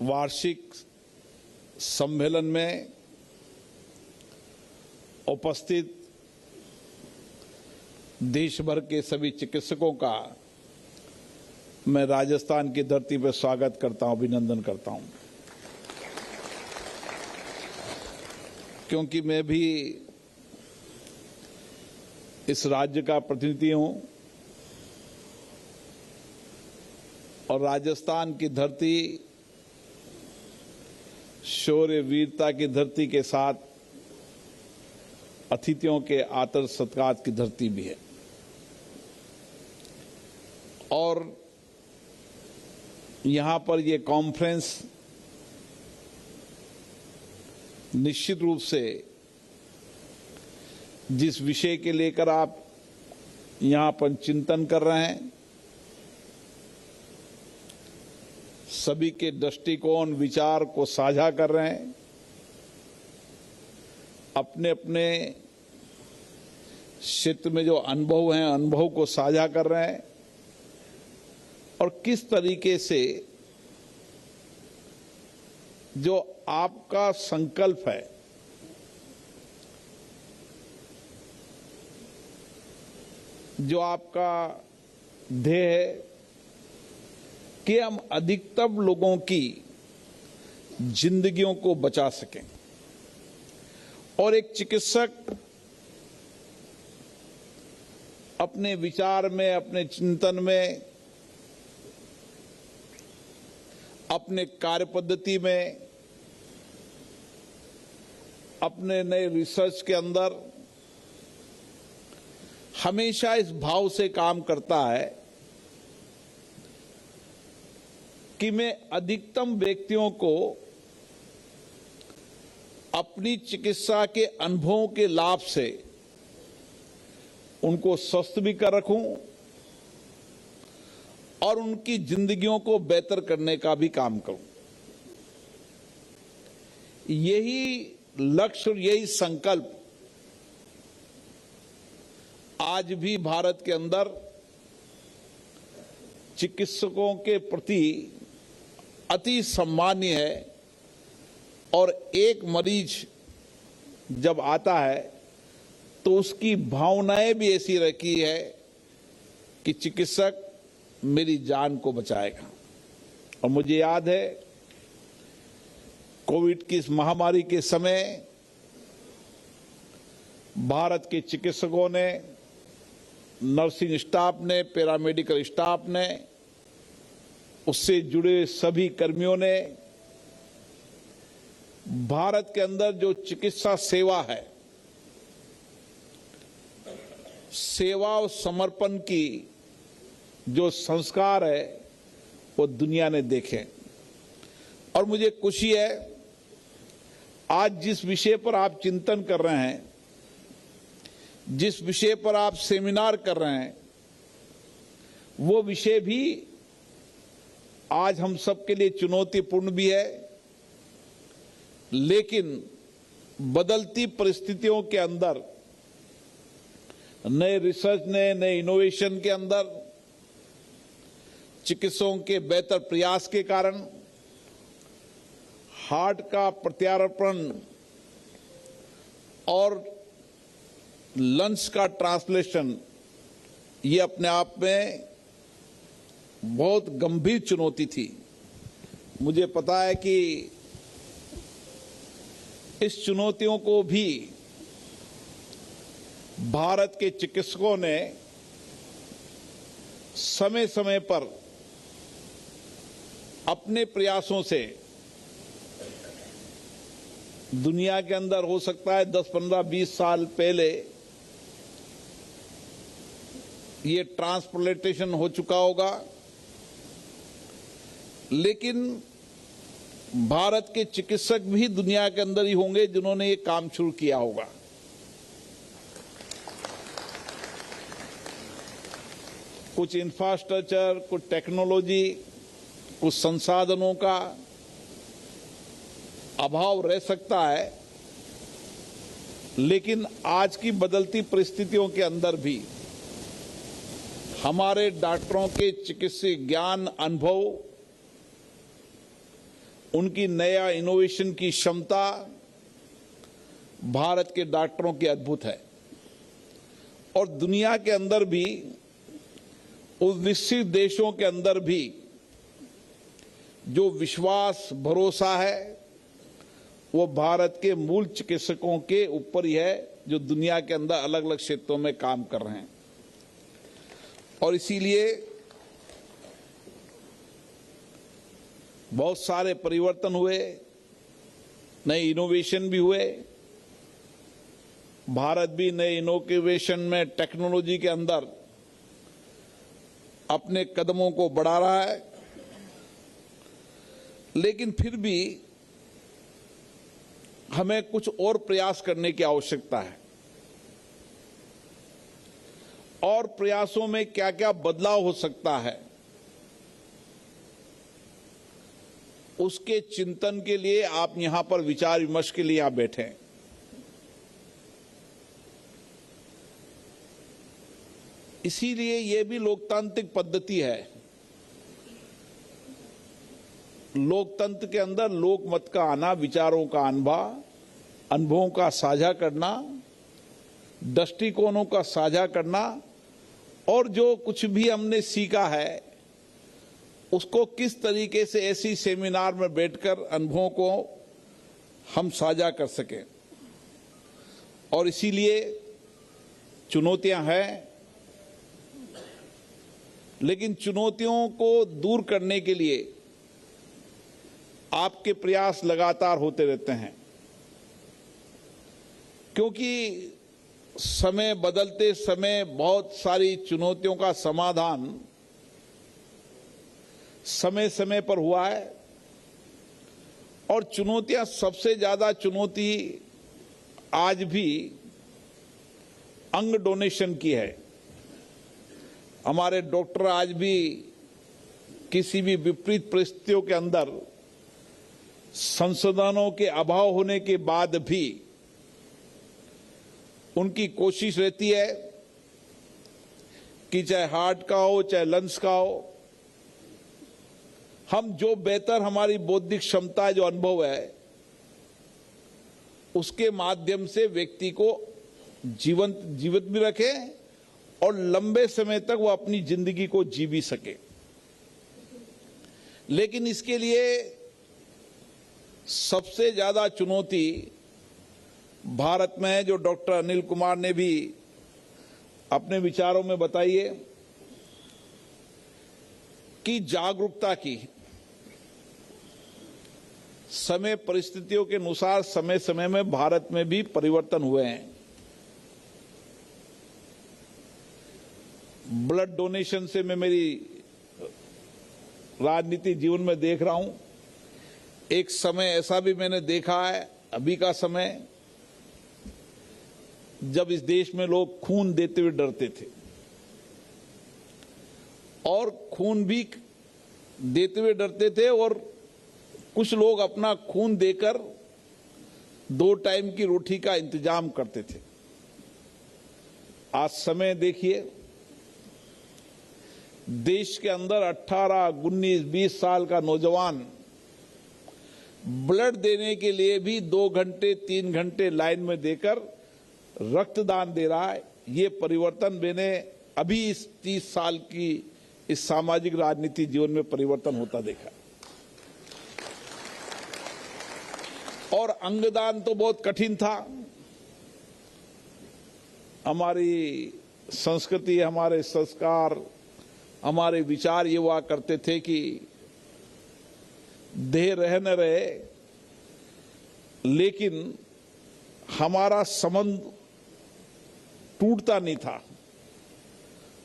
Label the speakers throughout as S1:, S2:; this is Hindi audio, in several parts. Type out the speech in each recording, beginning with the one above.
S1: वार्षिक सम्मेलन में उपस्थित देश भर के सभी चिकित्सकों का मैं राजस्थान की धरती पर स्वागत करता हूं, अभिनंदन करता हूं, क्योंकि मैं भी इस राज्य का प्रतिनिधि हूं और राजस्थान की धरती शौर्य वीरता की धरती के साथ अतिथियों के आदर सत्कार की धरती भी है। और यहां पर यह कॉन्फ्रेंस निश्चित रूप से जिस विषय के लेकर आप यहां पर चिंतन कर रहे हैं, सभी के दृष्टिकोण विचार को साझा कर रहे हैं, अपने अपने क्षेत्र में जो अनुभव हैं अनुभव को साझा कर रहे हैं और किस तरीके से जो आपका संकल्प है जो आपका ध्येय है कि हम अधिकतम लोगों की जिंदगियों को बचा सकें। और एक चिकित्सक अपने विचार में, अपने चिंतन में, अपने कार्य पद्धति में, अपने नए रिसर्च के अंदर हमेशा इस भाव से काम करता है कि मैं अधिकतम व्यक्तियों को अपनी चिकित्सा के अनुभवों के लाभ से उनको स्वस्थ भी कर रखूं और उनकी जिंदगियों को बेहतर करने का भी काम करूं। यही लक्ष्य और यही संकल्प आज भी भारत के अंदर चिकित्सकों के प्रति अति सम्मानीय है। और एक मरीज जब आता है तो उसकी भावनाएं भी ऐसी रखी है कि चिकित्सक मेरी जान को बचाएगा। और मुझे याद है कोविड की इस महामारी के समय भारत के चिकित्सकों ने, नर्सिंग स्टाफ ने, पैरामेडिकल स्टाफ ने, उससे जुड़े सभी कर्मियों ने भारत के अंदर जो चिकित्सा सेवा है, सेवा और समर्पण की जो संस्कार है वो दुनिया ने देखे। और मुझे खुशी है आज जिस विषय पर आप चिंतन कर रहे हैं, जिस विषय पर आप सेमिनार कर रहे हैं, वो विषय भी आज हम सबके लिए चुनौतीपूर्ण भी है। लेकिन बदलती परिस्थितियों के अंदर, नए रिसर्च ने, नए इनोवेशन के अंदर, चिकित्सकों के बेहतर प्रयास के कारण हार्ट का प्रत्यारोपण और लंग्स का ट्रांसप्लांटेशन ये अपने आप में बहुत गंभीर चुनौती थी। मुझे पता है कि इस चुनौतियों को भी भारत के चिकित्सकों ने समय समय पर अपने प्रयासों से दुनिया के अंदर हो सकता है 10, 15, 20 साल पहले ये ट्रांसप्लांटेशन हो चुका होगा, लेकिन भारत के चिकित्सक भी दुनिया के अंदर ही होंगे जिन्होंने ये काम शुरू किया होगा। कुछ इंफ्रास्ट्रक्चर, कुछ टेक्नोलॉजी, कुछ संसाधनों का अभाव रह सकता है, लेकिन आज की बदलती परिस्थितियों के अंदर भी हमारे डॉक्टरों के चिकित्सीय ज्ञान, अनुभव उनकी नया इनोवेशन की क्षमता भारत के डॉक्टरों की अद्भुत है और दुनिया के अंदर भी, उस विकसित देशों के अंदर भी जो विश्वास भरोसा है वो भारत के मूल चिकित्सकों के ऊपर ही है, जो दुनिया के अंदर अलग अलग क्षेत्रों में काम कर रहे हैं। और इसीलिए बहुत सारे परिवर्तन हुए, नए इनोवेशन भी हुए। भारत भी नए इनोवेशन में, टेक्नोलॉजी के अंदर अपने कदमों को बढ़ा रहा है, लेकिन फिर भी हमें कुछ और प्रयास करने की आवश्यकता है। और प्रयासों में क्या क्या बदलाव हो सकता है, उसके चिंतन के लिए आप यहां पर विचार विमर्श के लिए आप बैठे हैं। इसीलिए यह भी लोकतांत्रिक पद्धति है। लोकतंत्र के अंदर लोकमत का आना, विचारों का अनुभवों का साझा करना, दृष्टिकोणों का साझा करना और जो कुछ भी हमने सीखा है उसको किस तरीके से ऐसी सेमिनार में बैठकर अनुभवों को हम साझा कर सकें। और इसीलिए चुनौतियां हैं, लेकिन चुनौतियों को दूर करने के लिए आपके प्रयास लगातार होते रहते हैं, क्योंकि समय बदलते समय बहुत सारी चुनौतियों का समाधान समय समय पर हुआ है। और चुनौतियां, सबसे ज्यादा चुनौती आज भी अंग डोनेशन की है। हमारे डॉक्टर आज भी किसी भी विपरीत परिस्थितियों के अंदर, संसाधनों के अभाव होने के बाद भी उनकी कोशिश रहती है कि चाहे हार्ट का हो चाहे लंग्स का हो, हम जो बेहतर हमारी बौद्धिक क्षमता, जो अनुभव है, उसके माध्यम से व्यक्ति को जीवित भी रखें और लंबे समय तक वो अपनी जिंदगी को जी भी सके। लेकिन इसके लिए सबसे ज्यादा चुनौती भारत में है, जो डॉक्टर अनिल कुमार ने भी अपने विचारों में बताई है, कि जागरूकता की। समय परिस्थितियों के अनुसार समय समय में भारत में भी परिवर्तन हुए हैं। ब्लड डोनेशन से मैं मेरी राजनीतिक जीवन में देख रहा हूं, एक समय ऐसा भी मैंने देखा है, अभी का समय, जब इस देश में लोग खून देते हुए डरते थे और खून भी देते हुए डरते थे, और कुछ लोग अपना खून देकर 2 टाइम की रोटी का इंतजाम करते थे। आज समय देखिए, देश के अंदर 18, 19, 20 साल का नौजवान ब्लड देने के लिए भी 2 घंटे 3 घंटे लाइन में देकर रक्तदान दे रहा है। ये परिवर्तन मैंने अभी इस 30 साल की इस सामाजिक राजनीतिक जीवन में परिवर्तन होता देखा। और अंगदान तो बहुत कठिन था। हमारी संस्कृति, हमारे संस्कार, हमारे विचार ये हुआ करते थे कि देह रहे न रहे, लेकिन हमारा संबंध टूटता नहीं था।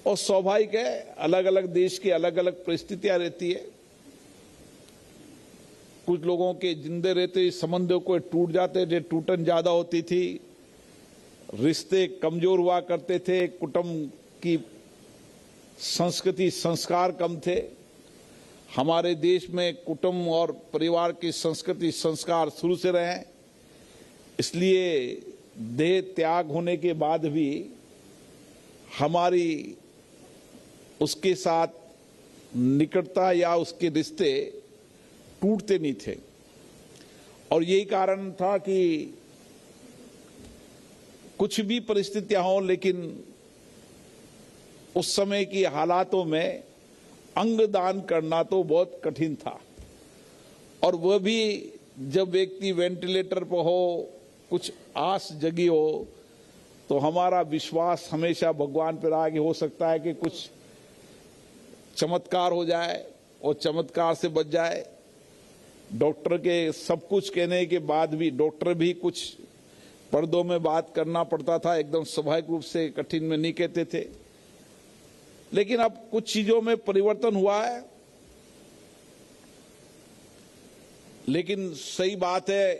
S1: और स्वाभाविक है, अलग अलग देश की अलग अलग परिस्थितियां रहती है। कुछ लोगों के जिंदे रहते संबंधों को टूट जाते थे, टूटन ज्यादा होती थी, रिश्ते कमजोर हुआ करते थे, कुटुंब की संस्कृति संस्कार कम थे। हमारे देश में कुटुंब और परिवार की संस्कृति संस्कार शुरू से रहे, इसलिए देह त्याग होने के बाद भी हमारी उसके साथ निकटता या उसके रिश्ते टूटते नहीं थे। और यही कारण था कि कुछ भी परिस्थितियां हो, लेकिन उस समय की हालातों में अंगदान करना तो बहुत कठिन था, और वह भी जब व्यक्ति वेंटिलेटर पर हो, कुछ आस जगी हो, तो हमारा विश्वास हमेशा भगवान पर रहा कि हो सकता है कि कुछ चमत्कार हो जाए और चमत्कार से बच जाए। डॉक्टर के सब कुछ कहने के बाद भी डॉक्टर भी कुछ पर्दों में बात करना पड़ता था, एकदम स्वाभाविक रूप से कठिन में नहीं कहते थे। लेकिन अब कुछ चीजों में परिवर्तन हुआ है, लेकिन सही बात है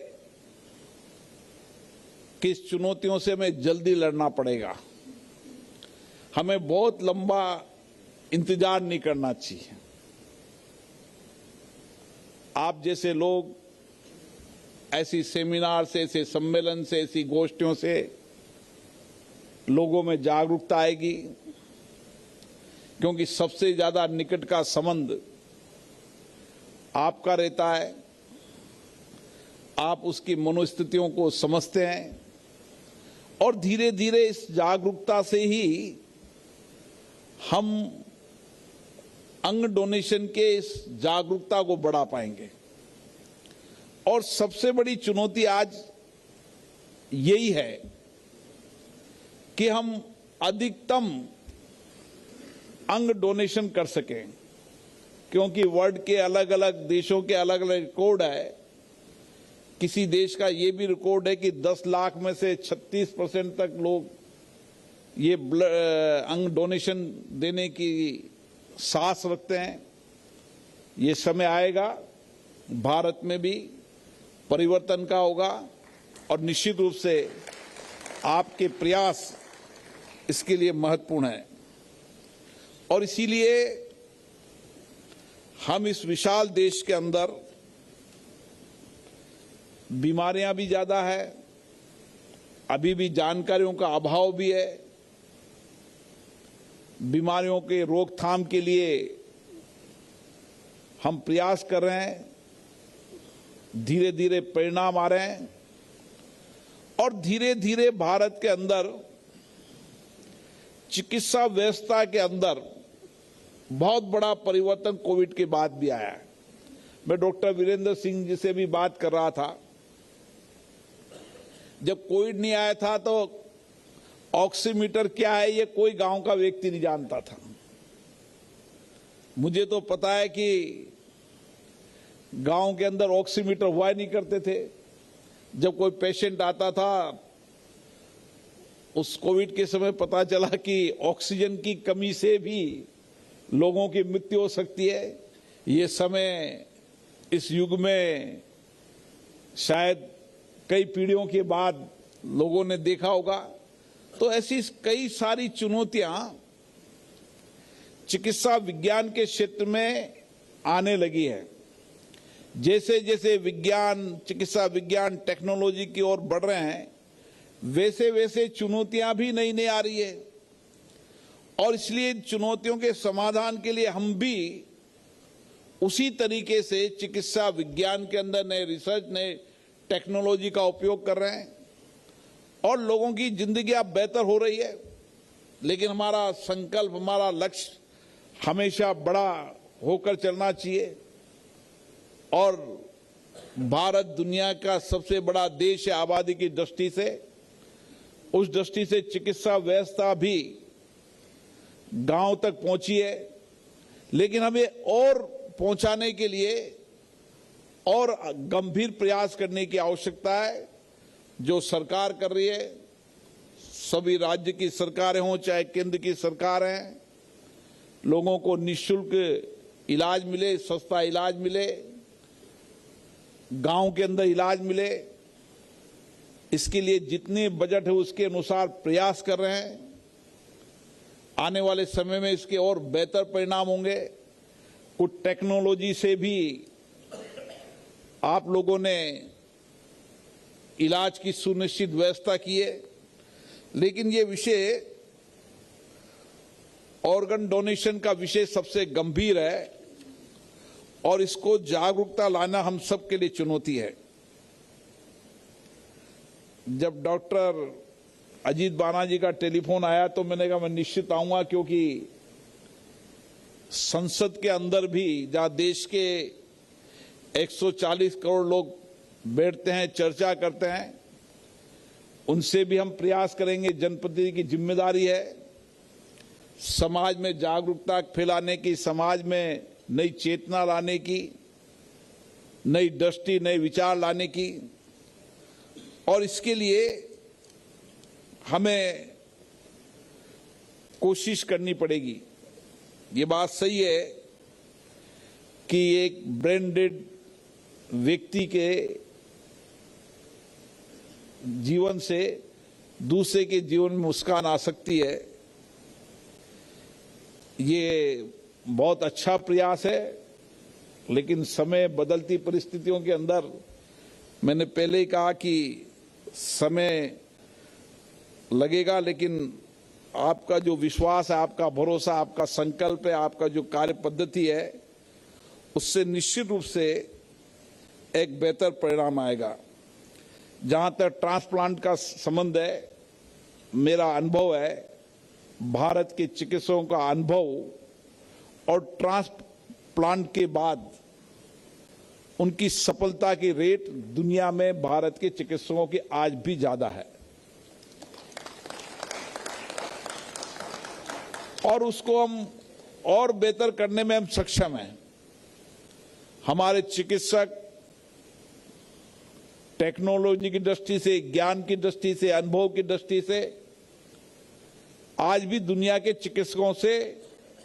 S1: कि इस चुनौतियों से हमें जल्दी लड़ना पड़ेगा। हमें बहुत लंबा इंतजार नहीं करना चाहिए। आप जैसे लोग ऐसी सेमिनार से, ऐसे सम्मेलन से, ऐसी गोष्ठियों से लोगों में जागरूकता आएगी, क्योंकि सबसे ज्यादा निकट का संबंध आपका रहता है। आप उसकी मनोस्थितियों को समझते हैं और धीरे धीरे इस जागरूकता से ही हम अंग डोनेशन के इस जागरूकता को बढ़ा पाएंगे। और सबसे बड़ी चुनौती आज यही है कि हम अधिकतम अंग डोनेशन कर सकें, क्योंकि वर्ल्ड के अलग अलग देशों के अलग अलग रिकॉर्ड है। किसी देश का ये भी रिकॉर्ड है कि 10 लाख में से 36% तक लोग ये अंग डोनेशन देने की साहस रखते हैं। ये समय आएगा, भारत में भी परिवर्तन का होगा, और निश्चित रूप से आपके प्रयास इसके लिए महत्वपूर्ण है। और इसीलिए हम इस विशाल देश के अंदर बीमारियां भी ज्यादा है, अभी भी जानकारियों का अभाव भी है। बीमारियों के रोकथाम के लिए हम प्रयास कर रहे हैं, धीरे धीरे परिणाम आ रहे हैं, और धीरे धीरे भारत के अंदर चिकित्सा व्यवस्था के अंदर बहुत बड़ा परिवर्तन कोविड के बाद भी आया है। मैं डॉक्टर वीरेंद्र सिंह जी से भी बात कर रहा था। जब कोविड नहीं आया था तो ऑक्सीमीटर क्या है ये कोई गांव का व्यक्ति नहीं जानता था। मुझे तो पता है कि गांव के अंदर ऑक्सीमीटर हुआ ही नहीं करते थे। जब कोई पेशेंट आता था, उस कोविड के समय पता चला कि ऑक्सीजन की कमी से भी लोगों की मृत्यु हो सकती है। ये समय इस युग में शायद कई पीढ़ियों के बाद लोगों ने देखा होगा। तो ऐसी कई सारी चुनौतियां चिकित्सा विज्ञान के क्षेत्र में आने लगी है। जैसे जैसे विज्ञान, चिकित्सा विज्ञान टेक्नोलॉजी की ओर बढ़ रहे हैं, वैसे वैसे चुनौतियां भी नई नई आ रही है। और इसलिए चुनौतियों के समाधान के लिए हम भी उसी तरीके से चिकित्सा विज्ञान के अंदर नए रिसर्च, नए टेक्नोलॉजी का उपयोग कर रहे हैं, और लोगों की जिंदगी अब बेहतर हो रही है। लेकिन हमारा संकल्प, हमारा लक्ष्य हमेशा बड़ा होकर चलना चाहिए। और भारत दुनिया का सबसे बड़ा देश है आबादी की दृष्टि से। उस दृष्टि से चिकित्सा व्यवस्था भी गांव तक पहुंची है, लेकिन हमें और पहुंचाने के लिए और गंभीर प्रयास करने की आवश्यकता है, जो सरकार कर रही है। सभी राज्य की सरकारें हों चाहे केंद्र की सरकार है, लोगों को निःशुल्क इलाज मिले, सस्ता इलाज मिले, गांव के अंदर इलाज मिले। इसके लिए जितने बजट है उसके अनुसार प्रयास कर रहे हैं। आने वाले समय में इसके और बेहतर परिणाम होंगे। कुछ टेक्नोलॉजी से भी आप लोगों ने इलाज की सुनिश्चित व्यवस्था की है, लेकिन ये विषय ऑर्गन डोनेशन का विषय सबसे गंभीर है, और इसको जागरूकता लाना हम सब के लिए चुनौती है। जब डॉक्टर अजीत बाना जी का टेलीफोन आया तो मैंने कहा मैं निश्चित आऊंगा, क्योंकि संसद के अंदर भी जहां देश के 140 करोड़ लोग बैठते हैं, चर्चा करते हैं, उनसे भी हम प्रयास करेंगे। जनप्रतिनिधि की जिम्मेदारी है समाज में जागरूकता फैलाने की, समाज में नई चेतना लाने की, नई दृष्टि, नए विचार लाने की, और इसके लिए हमें कोशिश करनी पड़ेगी। ये बात सही है कि एक ब्रेन डेड व्यक्ति के जीवन से दूसरे के जीवन में मुस्कान आ सकती है। ये बहुत अच्छा प्रयास है, लेकिन समय बदलती परिस्थितियों के अंदर मैंने पहले ही कहा कि समय लगेगा, लेकिन आपका जो विश्वास है, आपका भरोसा, आपका संकल्प है, आपका जो कार्य पद्धति है, उससे निश्चित रूप से एक बेहतर परिणाम आएगा। जहां तक ट्रांसप्लांट का संबंध है, मेरा अनुभव है, भारत के चिकित्सकों का अनुभव और ट्रांसप्लांट के बाद उनकी सफलता की रेट दुनिया में भारत के चिकित्सकों की आज भी ज्यादा है, और उसको हम और बेहतर करने में हम सक्षम हैं। हमारे चिकित्सक टेक्नोलॉजी की दृष्टि से, ज्ञान की दृष्टि से, अनुभव की दृष्टि से आज भी दुनिया के चिकित्सकों से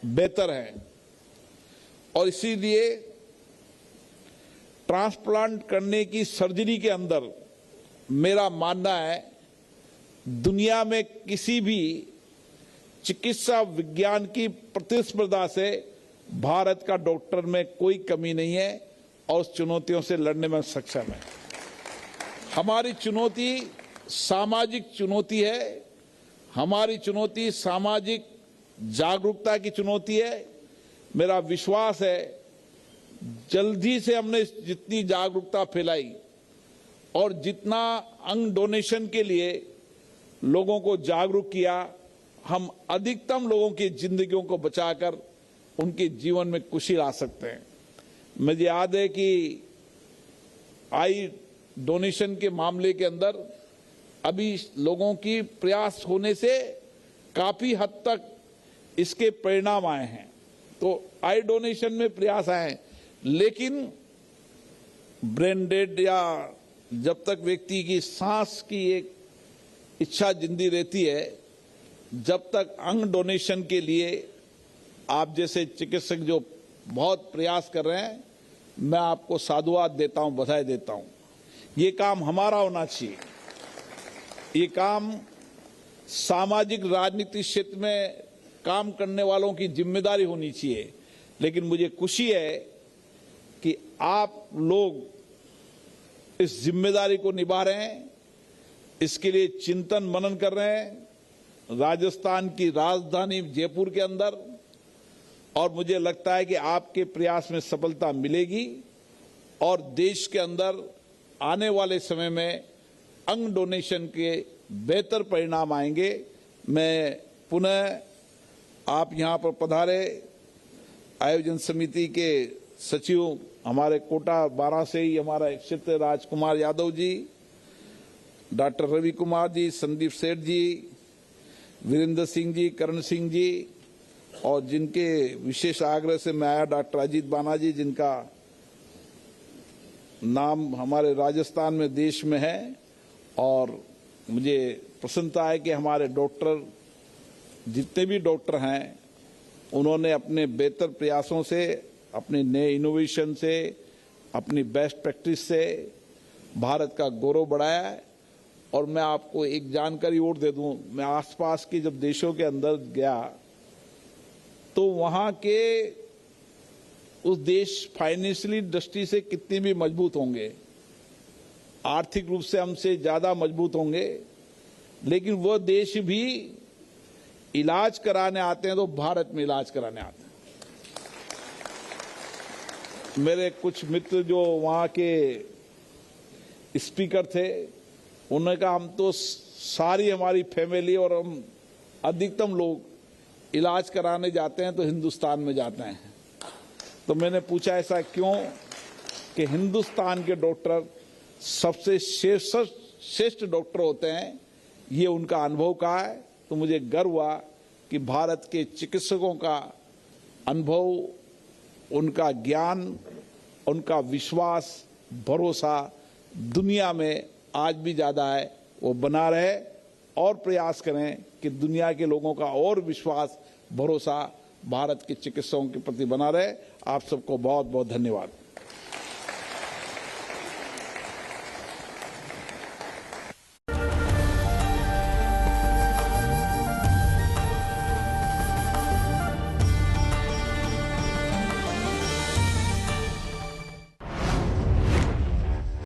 S1: बेहतर हैं, और इसीलिए ट्रांसप्लांट करने की सर्जरी के अंदर मेरा मानना है दुनिया में किसी भी चिकित्सा विज्ञान की प्रतिस्पर्धा से भारत का डॉक्टर में कोई कमी नहीं है, और उस चुनौतियों से लड़ने में सक्षम है। हमारी चुनौती सामाजिक चुनौती है, हमारी चुनौती सामाजिक जागरूकता की चुनौती है। मेरा विश्वास है जल्दी से हमने जितनी जागरूकता फैलाई और जितना अंग डोनेशन के लिए लोगों को जागरूक किया, हम अधिकतम लोगों की जिंदगियों को बचाकर उनके जीवन में खुशी ला सकते हैं। मुझे याद है कि आई डोनेशन के मामले के अंदर अभी लोगों की प्रयास होने से काफी हद तक इसके परिणाम आए हैं। तो आई डोनेशन में प्रयास आए हैं, लेकिन ब्रेन डेड या जब तक व्यक्ति की सांस की एक इच्छा जिंदी रहती है, जब तक अंग डोनेशन के लिए आप जैसे चिकित्सक जो बहुत प्रयास कर रहे हैं, मैं आपको साधुवाद देता हूं, बधाई देता हूं। ये काम हमारा होना चाहिए, ये काम सामाजिक राजनीतिक क्षेत्र में काम करने वालों की जिम्मेदारी होनी चाहिए। लेकिन मुझे खुशी है कि आप लोग इस जिम्मेदारी को निभा रहे हैं, इसके लिए चिंतन मनन कर रहे हैं राजस्थान की राजधानी जयपुर के अंदर, और मुझे लगता है कि आपके प्रयास में सफलता मिलेगी और देश के अंदर आने वाले समय में अंग डोनेशन के बेहतर परिणाम आएंगे। मैं पुनः आप यहां पर पधारे आयोजन समिति के सचिव हमारे कोटा 12 से ही हमारा क्षेत्र राजकुमार यादव जी, डॉक्टर रवि कुमार जी, संदीप सेठ जी, वीरेंद्र सिंह जी, करण सिंह जी, और जिनके विशेष आग्रह से मैं आया डॉक्टर अजीत बाना जी, जिनका नाम हमारे राजस्थान में देश में है। और मुझे प्रसन्नता है कि हमारे डॉक्टर जितने भी डॉक्टर हैं उन्होंने अपने बेहतर प्रयासों से, अपने नए इनोवेशन से, अपनी बेस्ट प्रैक्टिस से भारत का गौरव बढ़ाया है। और मैं आपको एक जानकारी और दे दूं, मैं आसपास के जब देशों के अंदर गया तो वहां के उस देश फाइनेंशियली दृष्टि से कितने भी मजबूत होंगे, आर्थिक रूप से हमसे ज्यादा मजबूत होंगे, लेकिन वह देश भी इलाज कराने आते हैं तो भारत में इलाज कराने आते हैं। मेरे कुछ मित्र जो वहां के स्पीकर थे उन्होंने कहा हम तो सारी हमारी फैमिली और हम अधिकतम लोग इलाज कराने जाते हैं तो हिंदुस्तान में जाते हैं। तो मैंने पूछा ऐसा क्यों, कि हिंदुस्तान के डॉक्टर सबसे श्रेष्ठ डॉक्टर होते हैं, ये उनका अनुभव कहा है। तो मुझे गर्व हुआ कि भारत के चिकित्सकों का अनुभव, उनका ज्ञान, उनका विश्वास, भरोसा दुनिया में आज भी ज़्यादा है, वो बना रहे और प्रयास करें कि दुनिया के लोगों का और विश्वास, भरोसा भारत के चिकित्सकों के प्रति बना रहे। आप सबको बहुत बहुत धन्यवाद।